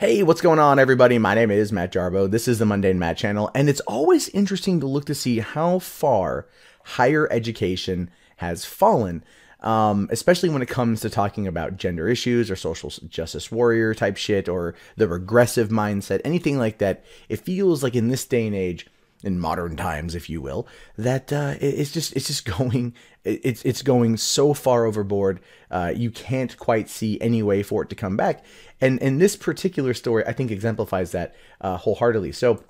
Hey, what's going on, everybody? My name is Matt Jarbo. This is the Mundane Matt channel, and it's always interesting to look to see how far higher education has fallen, especially when it comes to talking about gender issues or social justice warrior type shit or the regressive mindset, anything like that. It feels like in this day and age, in modern times, if you will, that it's just going it's going so far overboard. You can't quite see any way for it to come back. And this particular story, I think, exemplifies that wholeheartedly. So,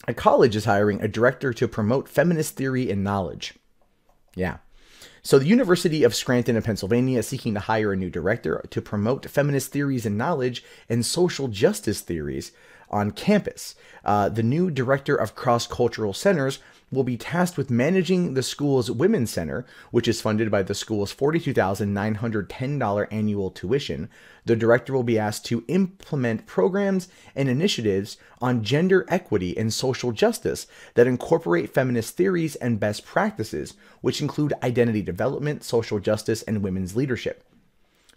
a college is hiring a director to promote feminist theory and knowledge. Yeah. So the University of Scranton in Pennsylvania is seeking to hire a new director to promote feminist theories and knowledge and social justice theories on campus. The new director of cross-cultural centers will be tasked with managing the school's Women's Center, which is funded by the school's $42,910 annual tuition. The director will be asked to implement programs and initiatives on gender equity and social justice that incorporate feminist theories and best practices, which include identity development, social justice, and women's leadership.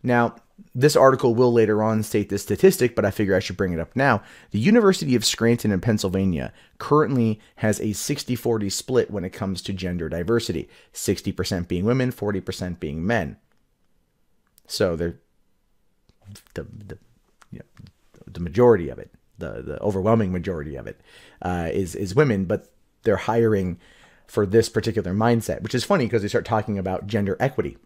Now, this article will later on state this statistic, but I figure I should bring it up now. The University of Scranton in Pennsylvania currently has a 60-40 split when it comes to gender diversity, 60% being women, 40% being men. So they're the majority of it, the overwhelming majority of it is women, but they're hiring for this particular mindset, which is funny because they start talking about gender equity.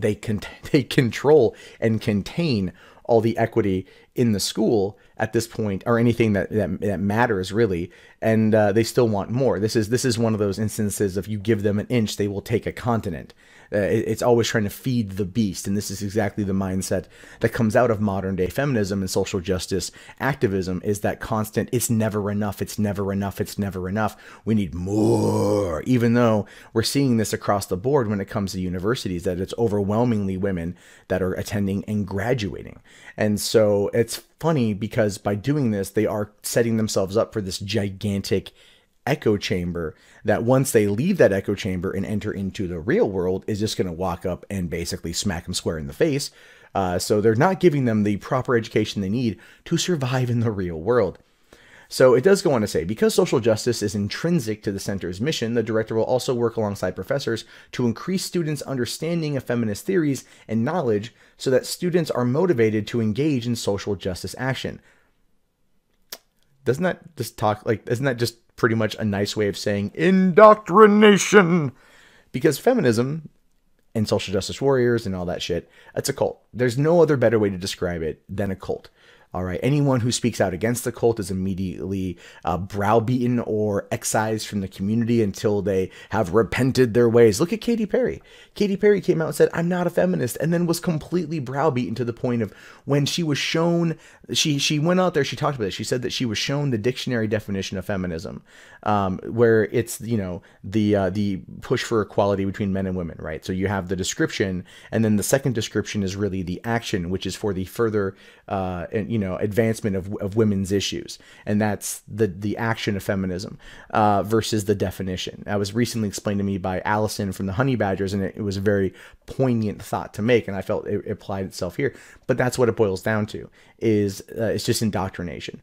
They control and contain all the equity in the school at this point, or anything that matters really, and they still want more. This is one of those instances of you give them an inch, they will take a continent. It's always trying to feed the beast, and this is exactly the mindset that comes out of modern day feminism and social justice activism, is that constant, it's never enough, it's never enough, it's never enough, we need more, even though we're seeing this across the board when it comes to universities, that it's overwhelmingly women that are attending and graduating. And so it's funny because by doing this, they are setting themselves up for this gigantic echo chamber that once they leave that echo chamber and enter into the real world is just going to walk up and basically smack them square in the face. So they're not giving them the proper education they need to survive in the real world. So it does go on to say, because social justice is intrinsic to the center's mission, the director will also work alongside professors to increase students' understanding of feminist theories and knowledge so that students are motivated to engage in social justice action. Doesn't that just talk like, isn't that just pretty much a nice way of saying indoctrination? Because feminism and social justice warriors and all that shit, it's a cult. There's no other better way to describe it than a cult. All right. Anyone who speaks out against the cult is immediately browbeaten or excised from the community until they have repented their ways. Look at Katy Perry. Katy Perry came out and said, "I'm not a feminist," and then was completely browbeaten to the point of when she was shown, she went out there, she talked about it. She said that she was shown the dictionary definition of feminism, where it's, you know, the push for equality between men and women, right? So you have the description, and then the second description is really the action, which is for the further, advancement of women's issues, and that's the action of feminism versus the definition. That was recently explained to me by Allison from the Honey Badgers, and it was a very poignant thought to make, and I felt it applied itself here. But that's what it boils down to, is it's just indoctrination.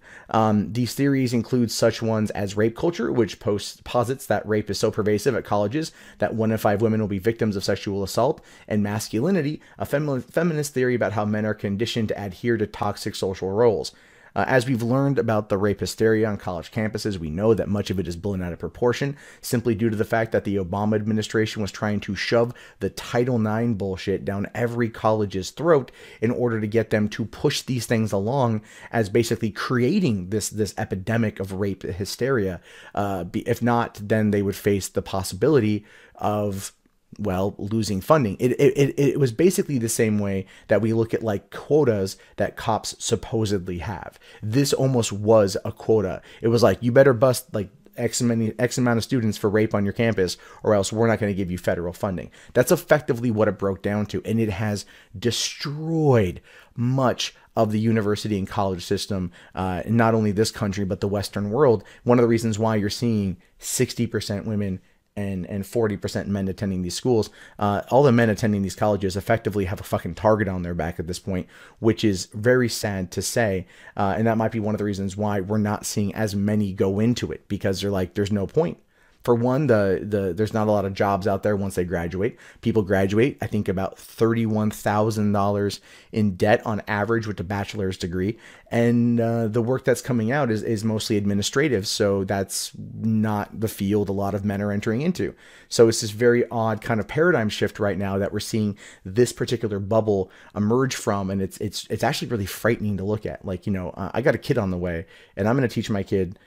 These theories include such ones as rape culture, which posits that rape is so pervasive at colleges that 1 in 5 women will be victims of sexual assault, and masculinity, a feminist theory about how men are conditioned to adhere to toxic social roles. As we've learned about the rape hysteria on college campuses, we know that much of it is blown out of proportion simply due to the fact that the Obama administration was trying to shove the Title IX bullshit down every college's throat in order to get them to push these things along as basically creating this epidemic of rape hysteria. If not, then they would face the possibility of, well, losing funding. It was basically the same way that we look at like quotas that cops supposedly have. This almost was a quota. It was like, you better bust like X amount of students for rape on your campus, or else we're not going to give you federal funding. That's effectively what it broke down to, and it has destroyed much of the university and college system, not only this country, but the Western world. One of the reasons why you're seeing 60% women and 40% men attending these schools. All the men attending these colleges effectively have a fucking target on their back at this point, which is very sad to say. And that might be one of the reasons why we're not seeing as many go into it, because they're like, there's no point. For one, there's not a lot of jobs out there once they graduate. People graduate, I think, about $31,000 in debt on average with a bachelor's degree. And the work that's coming out is mostly administrative. So that's not the field a lot of men are entering into. So it's this very odd kind of paradigm shift right now that we're seeing this particular bubble emerge from. And it's actually really frightening to look at. Like, I got a kid on the way, and I'm going to teach my kid,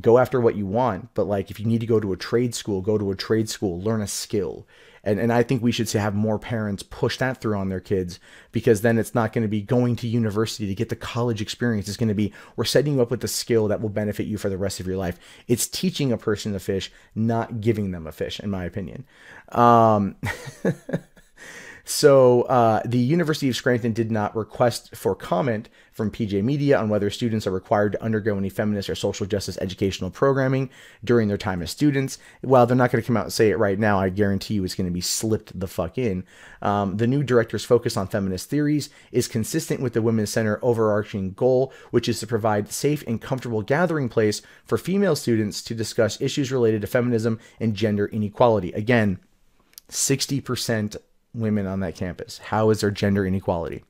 go after what you want, but like, if you need to go to a trade school, go to a trade school, learn a skill. And I think we should have more parents push that through on their kids, because then it's not going to be going to university to get the college experience. It's going to be, we're setting you up with a skill that will benefit you for the rest of your life. It's teaching a person to fish, not giving them a fish, in my opinion. So the University of Scranton did not request for comment from PJ Media on whether students are required to undergo any feminist or social justice educational programming during their time as students. While they're not going to come out and say it right now, I guarantee you it's going to be slipped the fuck in. The new director's focus on feminist theories is consistent with the Women's Center overarching goal, which is to provide safe and comfortable gathering place for female students to discuss issues related to feminism and gender inequality. Again, 60% women on that campus. How is there gender inequality?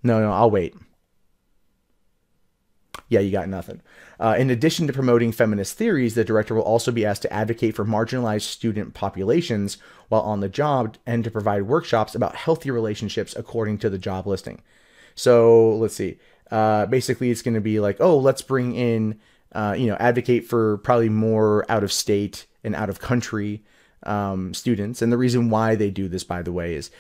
No, I'll wait. Yeah, you got nothing. In addition to promoting feminist theories, the director will also be asked to advocate for marginalized student populations while on the job, and to provide workshops about healthy relationships according to the job listing. So let's see. Basically, it's going to be like, oh, let's bring in, advocate for probably more out of state and out of country students. And the reason why they do this, by the way, is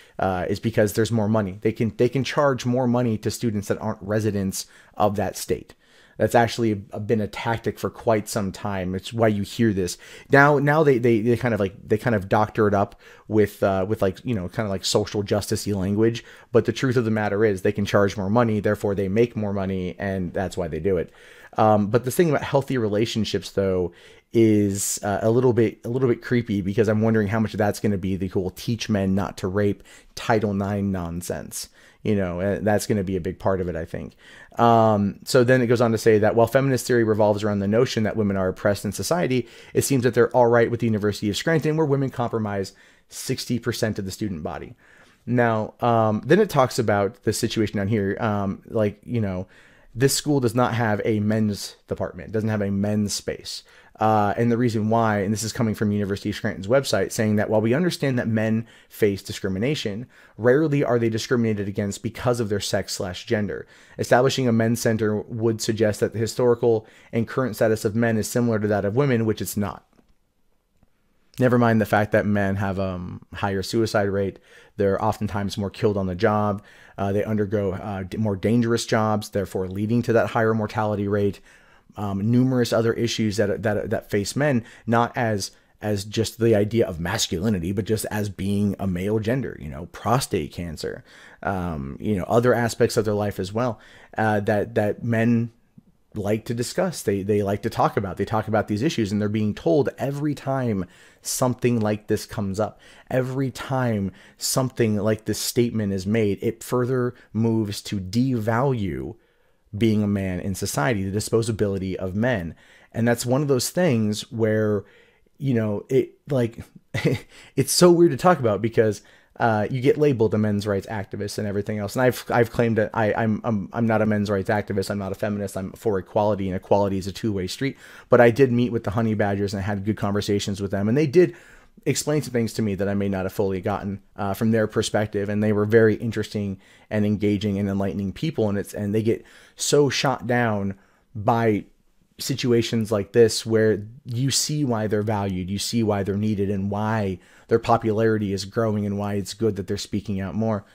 because there's more money. They can charge more money to students that aren't residents of that state. That's actually been a tactic for quite some time. It's why you hear this now. They kind of doctor it up with like, kind of like social justice-y language. But the truth of the matter is they can charge more money, therefore they make more money, and that's why they do it. But the thing about healthy relationships, though, is a little bit creepy, because I'm wondering how much of that's going to be the whole teach men not to rape Title IX nonsense. That's going to be a big part of it, I think. So then it goes on to say that while feminist theory revolves around the notion that women are oppressed in society, it seems that they're all right with the University of Scranton, where women comprise 60% of the student body. Now, then it talks about the situation down here. This school does not have a men's department, doesn't have a men's space. And the reason why, and this is coming from University of Scranton's website, saying that while we understand that men face discrimination, rarely are they discriminated against because of their sex/gender. Establishing a men's center would suggest that the historical and current status of men is similar to that of women, which it's not. Never mind the fact that men have a higher suicide rate. They're oftentimes more killed on the job. They undergo more dangerous jobs, therefore leading to that higher mortality rate. Numerous other issues that face men, not as just the idea of masculinity, but just as being a male gender, prostate cancer, other aspects of their life as well, that men like to discuss. They like to talk about. They talk about these issues, and they're being told every time something like this comes up, every time something like this statement is made, it further moves to devalue being a man in society, the disposability of men. And that's one of those things where, it's so weird to talk about, because you get labeled a men's rights activist and everything else. And I've claimed that I'm not a men's rights activist. I'm not a feminist. I'm for equality, and equality is a two-way street. But I did meet with the Honey Badgers and I had good conversations with them, and they did explain some things to me that I may not have fully gotten from their perspective. And they were very interesting and engaging and enlightening people. And they get so shot down by situations like this, where you see why they're valued, you see why they're needed, and why their popularity is growing, and why it's good that they're speaking out more.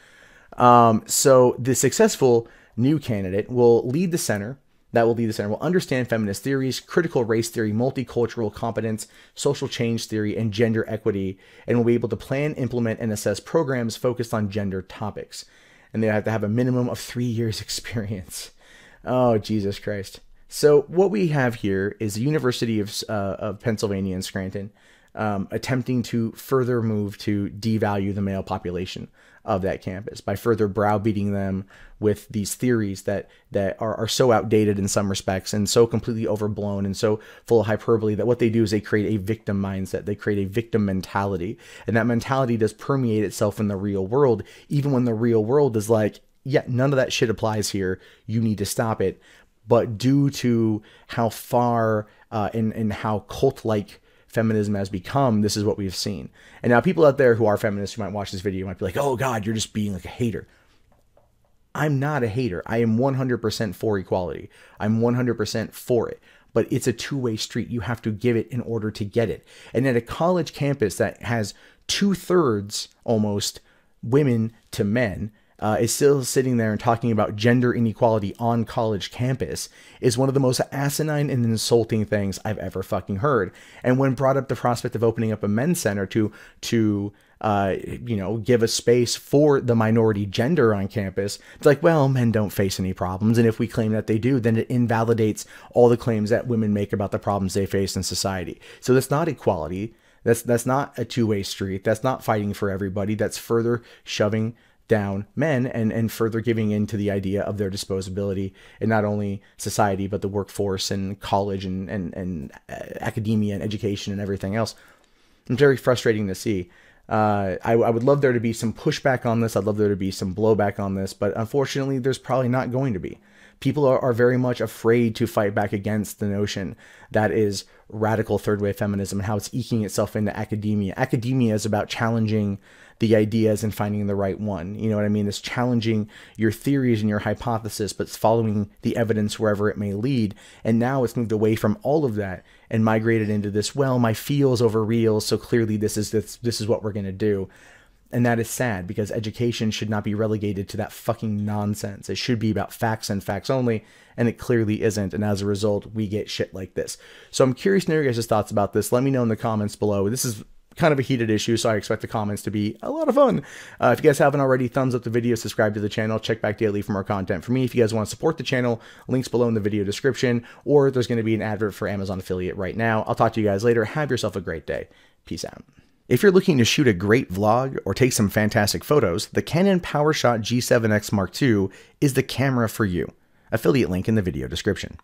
So the successful new candidate will lead the center. Will understand feminist theories, critical race theory, multicultural competence, social change theory, and gender equity, and will be able to plan, implement, and assess programs focused on gender topics. And they have to have a minimum of 3 years experience. Oh, Jesus Christ. So what we have here is the University of Pennsylvania in Scranton. attempting to further move to devalue the male population of that campus by further browbeating them with these theories that are so outdated in some respects and so completely overblown and so full of hyperbole that what they do is they create a victim mindset. They create a victim mentality, and that mentality does permeate itself in the real world, even when the real world is like, yeah, none of that shit applies here. You need to stop it. But due to how far and how cult-like feminism has become, this is what we've seen. And now people out there who are feminists who might watch this video might be like, oh God, you're just being like a hater. I'm not a hater. I am 100% for equality. I'm 100% for it. But it's a two-way street. You have to give it in order to get it. And at a college campus that has 2/3 almost women to men, is still sitting there and talking about gender inequality on college campus is one of the most asinine and insulting things I've ever fucking heard. And when brought up the prospect of opening up a men's center to give a space for the minority gender on campus, it's like, well, men don't face any problems. And if we claim that they do, then it invalidates all the claims that women make about the problems they face in society. So that's not equality. That's not a two-way street. That's not fighting for everybody. That's further shoving down men and further giving in to the idea of their disposability in not only society, but the workforce and college and academia and education and everything else. It's very frustrating to see. I would love there to be some pushback on this. I'd love there to be some blowback on this, but unfortunately, there's probably not going to be. People are very much afraid to fight back against the notion that is radical third wave feminism and how it's eking itself into academia. Academia is about challenging the ideas and finding the right one. You know what I mean? It's challenging your theories and your hypothesis, but it's following the evidence wherever it may lead. And now it's moved away from all of that and migrated into this, well, my feels over reals, so clearly this is what we're going to do. And that is sad, because education should not be relegated to that fucking nonsense. It should be about facts and facts only, and it clearly isn't. And as a result, we get shit like this. So I'm curious to know your guys' thoughts about this. Let me know in the comments below. This is kind of a heated issue, so I expect the comments to be a lot of fun. If you guys haven't already, thumbs up the video, subscribe to the channel, check back daily for more content from me. If you guys want to support the channel, links below in the video description, or there's going to be an advert for Amazon affiliate right now. I'll talk to you guys later. Have yourself a great day. Peace out. If you're looking to shoot a great vlog or take some fantastic photos, the Canon PowerShot G7X Mark II is the camera for you. Affiliate link in the video description.